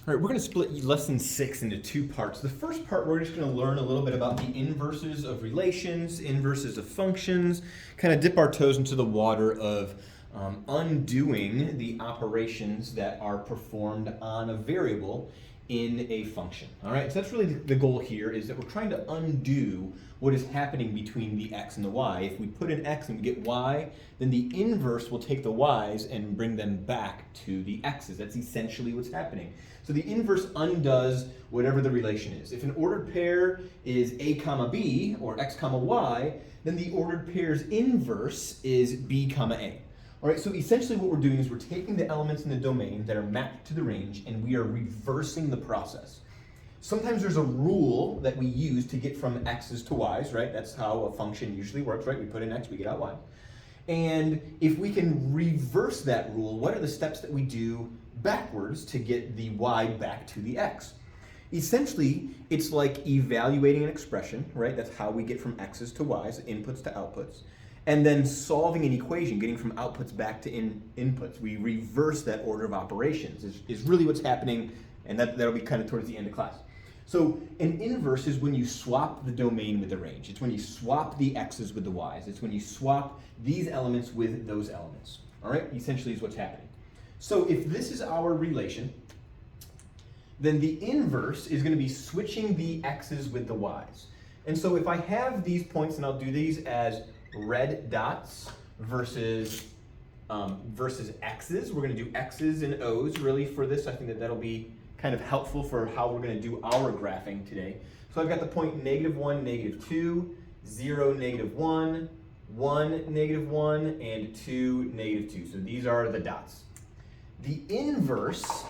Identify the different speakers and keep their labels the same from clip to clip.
Speaker 1: All right, we're going to split lesson 6 into 2 parts. The first part, we're just going to learn a little bit about the inverses of relations, inverses of functions, kind of dip our toes into the water of undoing the operations that are performed on a variable in a function. All right, so that's really the goal here, is that we're trying to undo what is happening between the x and the y. If we put an x and we get y, then the inverse will take the y's and bring them back to the x's. That's essentially what's happening. So the inverse undoes whatever the relation is. If an ordered pair is a comma b, or x comma y, then the ordered pair's inverse is b comma a. All right, so essentially what we're doing is we're taking the elements in the domain that are mapped to the range and we are reversing the process. Sometimes there's a rule that we use to get from x's to y's, right? That's how a function usually works, right? We put in x, we get out y. And if we can reverse that rule, what are the steps that we do backwards to get the y back to the x? Essentially, it's like evaluating an expression, right? That's how we get from x's to y's, inputs to outputs. And then solving an equation, getting from outputs back to inputs. We reverse that order of operations is really what's happening, and that'll be kind of towards the end of class. So an inverse is when you swap the domain with the range. It's when you swap the x's with the y's. It's when you swap these elements with those elements. All right, essentially is what's happening. So if this is our relation, then the inverse is going to be switching the x's with the y's. And so if I have these points, and I'll do these as red dots versus x's. We're going to do x's and o's really for this. I think that'll be kind of helpful for how we're going to do our graphing today. So I've got the point -1, -2, 0, -1, 1, -1, and 2, -2. So these are the dots. The inverse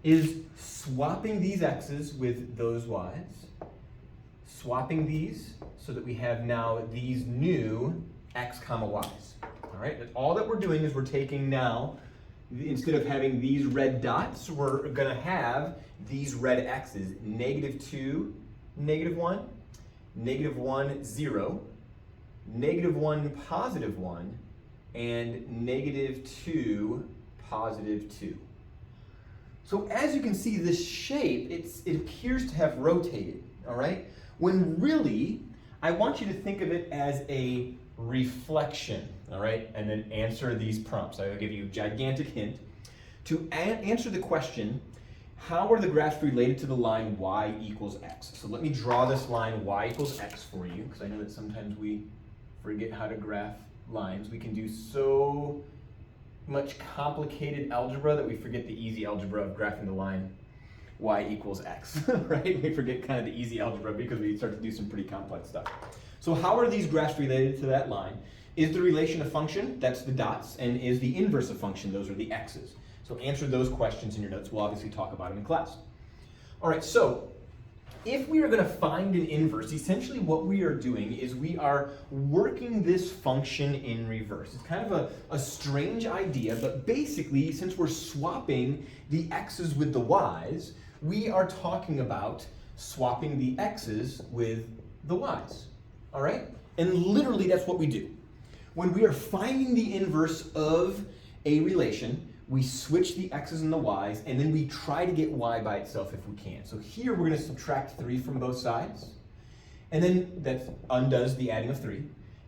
Speaker 1: is swapping these x's with those y's, swapping these so that we have now these new x comma y's. All right, all that we're doing is we're taking now, instead of having these red dots, we're going to have these red x's, -2, -1, -1, 0, -1, +1, and -2, +2. So as you can see, this shape, it appears to have rotated, all right? When really, I want you to think of it as a reflection, all right? And then answer these prompts. I will give you a gigantic hint. To answer the question, how are the graphs related to the line y equals x? So let me draw this line y equals x for you, because I know that sometimes we forget how to graph lines. We can do so much complicated algebra that we forget the easy algebra of graphing the line y equals x, right? We forget kind of the easy algebra because we start to do some pretty complex stuff. So how are these graphs related to that line? Is the relation a function? That's the dots. And is the inverse a function? Those are the x's. So answer those questions in your notes. We'll obviously talk about them in class. All right, so if we are going to find an inverse, essentially what we are doing is we are working this function in reverse. It's kind of a strange idea, but basically, since we're swapping the x's with the y's, we are talking about swapping the x's with the y's, all right? And literally that's what we do. When we are finding the inverse of a relation, we switch the x's and the y's, and then we try to get y by itself if we can. So here we're going to subtract 3 from both sides, and then that undoes the adding of 3.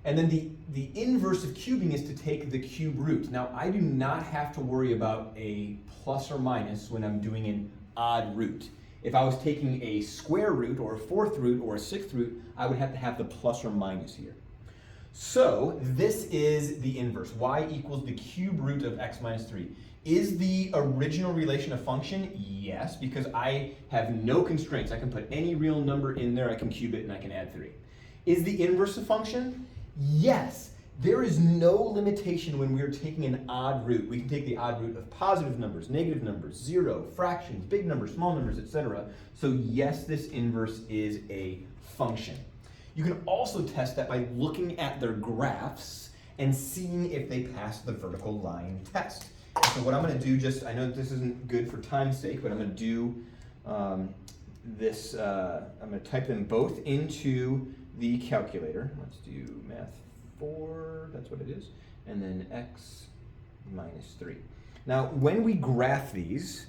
Speaker 1: And then the inverse of cubing is to take the cube root. Now I do not have to worry about a plus or minus when I'm doing an odd root. If I was taking a square root or a fourth root or a sixth root, I would have to have the plus or minus here. So this is the inverse. Y equals the cube root of x minus 3. Is the original relation a function? Yes, because I have no constraints. I can put any real number in there, I can cube it, and I can add 3. Is the inverse a function? Yes. There is no limitation when we are taking an odd root. We can take the odd root of positive numbers, negative numbers, 0, fractions, big numbers, small numbers, etc. So yes, this inverse is a function. You can also test that by looking at their graphs and seeing if they pass the vertical line test. So what I'm going to do, I know this isn't good for time's sake, but I'm going to do I'm going to type them both into the calculator. Let's do math 4, that's what it is, and then x minus 3. Now, when we graph these,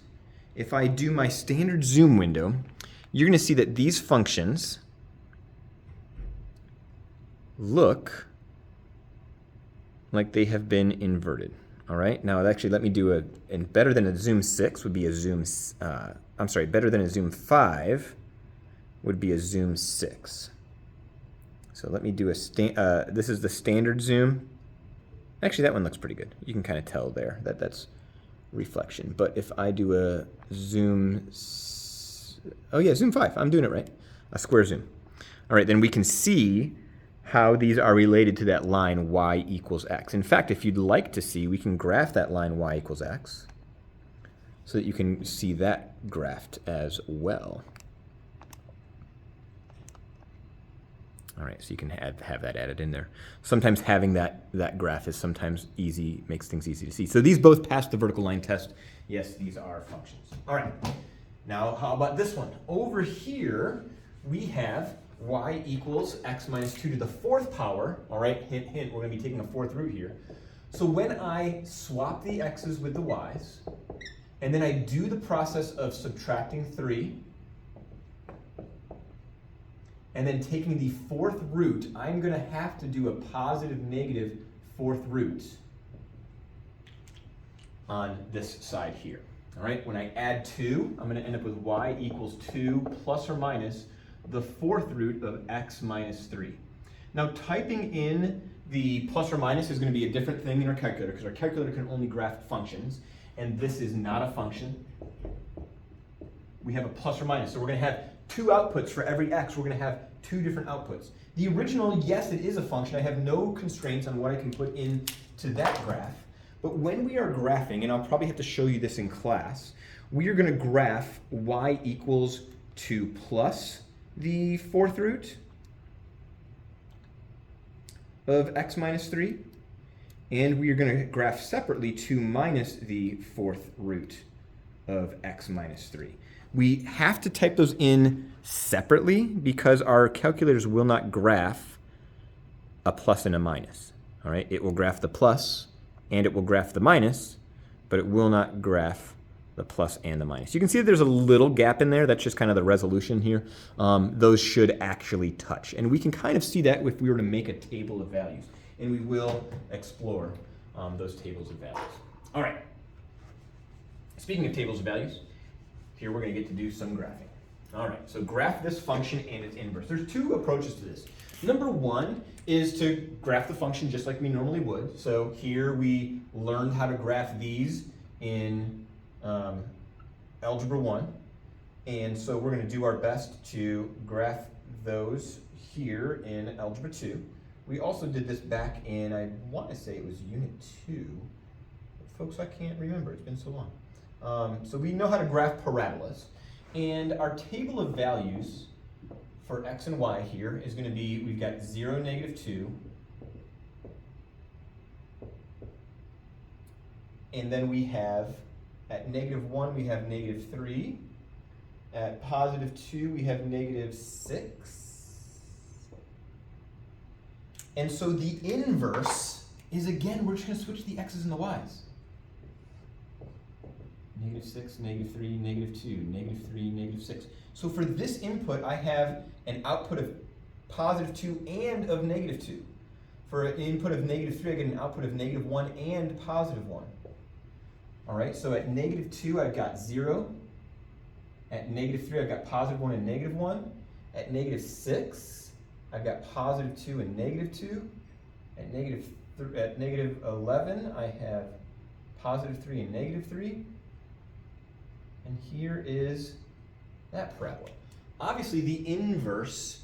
Speaker 1: if I do my standard zoom window, you're going to see that these functions look like they have been inverted. All right, now actually let me do and better than a zoom 6 would be a zoom, I'm sorry, better than a zoom 5 would be a zoom 6. So let me do this is the standard zoom. Actually, that one looks pretty good. You can kind of tell there that that's reflection. But if I do a zoom, oh yeah, zoom 5, I'm doing it right. A square zoom. All right, then we can see how these are related to that line y equals x. In fact, if you'd like to see, we can graph that line y equals x so that you can see that graphed as well. All right, so you can have that added in there. Sometimes having that graph is sometimes easy, makes things easy to see. So these both pass the vertical line test. Yes, these are functions. All right, now how about this one? Over here, we have y equals x minus 2 to the 4th power. All right, hint, hint, we're going to be taking a 4th root here. So when I swap the x's with the y's, and then I do the process of subtracting 3, and then taking the 4th root, I'm going to have to do a positive negative 4th root on this side here. All right, when I add 2, I'm going to end up with y equals 2 plus or minus the 4th root of x minus 3. Now typing in the plus or minus is going to be a different thing in our calculator because our calculator can only graph functions, and this is not a function. We have a plus or minus, so we're going to have 2 outputs for every x. We're going to have 2 different outputs. The original, yes, it is a function. I have no constraints on what I can put into that graph. But when we are graphing, and I'll probably have to show you this in class, we are going to graph y equals 2 plus the 4th root of x minus 3. And we are going to graph separately 2 minus the 4th root of x minus 3. We have to type those in separately because our calculators will not graph a plus and a minus. All right, it will graph the plus and it will graph the minus, but it will not graph the plus and the minus. You can see that there's a little gap in there. That's just kind of the resolution here. Those should actually touch. And we can kind of see that if we were to make a table of values. And we will explore those tables of values. All right. Speaking of tables of values, here we're going to get to do some graphing. All right, so graph this function and its inverse. There's 2 approaches to this. Number 1 is to graph the function just like we normally would. So here we learned how to graph these in Algebra 1. And so we're going to do our best to graph those here in Algebra 2. We also did this back in, I want to say it was Unit 2. But folks, I can't remember. It's been so long. So we know how to graph parabolas. And our table of values for x and y here is going to be, we've got 0, negative 2. And then we have, at negative 1, we have negative 3. At positive 2, we have negative 6. And so the inverse is, again, we're just going to switch the x's and the y's. Negative 6, negative 3, negative 2, negative 3, negative 6. So for this input, I have an output of positive 2 and of negative 2. For an input of negative 3, I get an output of negative 1 and positive 1. All right, so at negative 2, I've got 0. At negative 3, I've got positive 1 and negative 1. At negative 6, I've got positive 2 and negative 2. At negative 11, I have positive 3 and negative 3. And here is that parabola. Obviously, the inverse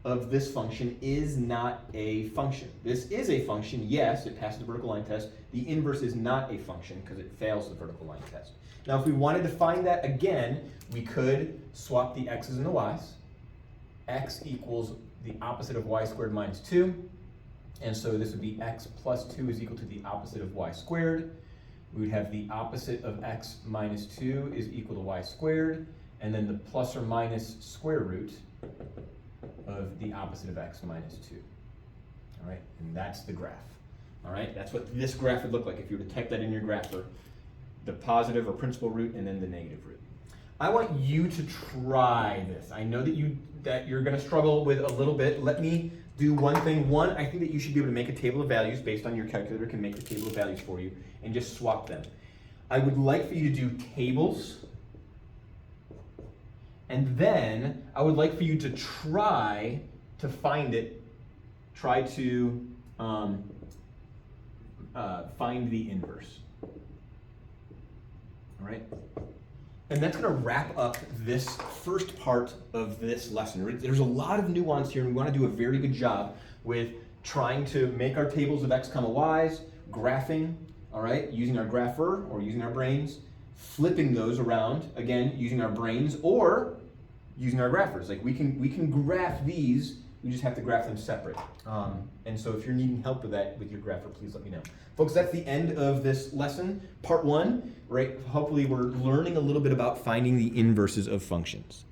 Speaker 1: of this function is not a function. This is a function, yes, it passes the vertical line test. The inverse is not a function because it fails the vertical line test. Now, if we wanted to find that again, we could swap the x's and the y's. X equals the opposite of y squared minus 2. And so this would be x plus 2 is equal to the opposite of y squared. We would have the opposite of x minus 2 is equal to y squared, and then the plus or minus square root of the opposite of x minus 2. All right, and that's the graph. All right, that's what this graph would look like if you were to type that in your grapher, the positive or principal root and then the negative root. I want you to try this. I know that you're going to struggle with a little bit. Let me do one thing. One, I think that you should be able to make a table of values based on your calculator can make the table of values for you and just swap them. I would like for you to do tables, and then I would like for you to try to find it, try to find the inverse. All right? And that's going to wrap up this first part of this lesson. There's a lot of nuance here, and we want to do a very good job with trying to make our tables of x comma y's, graphing, all right, using our grapher or using our brains, flipping those around, again, using our brains or using our graphers. Like we can graph these, we just have to graph them separate. And so if you're needing help with that with your grapher, please let me know. Folks, that's the end of this lesson, part 1, right? Hopefully we're learning a little bit about finding the inverses of functions.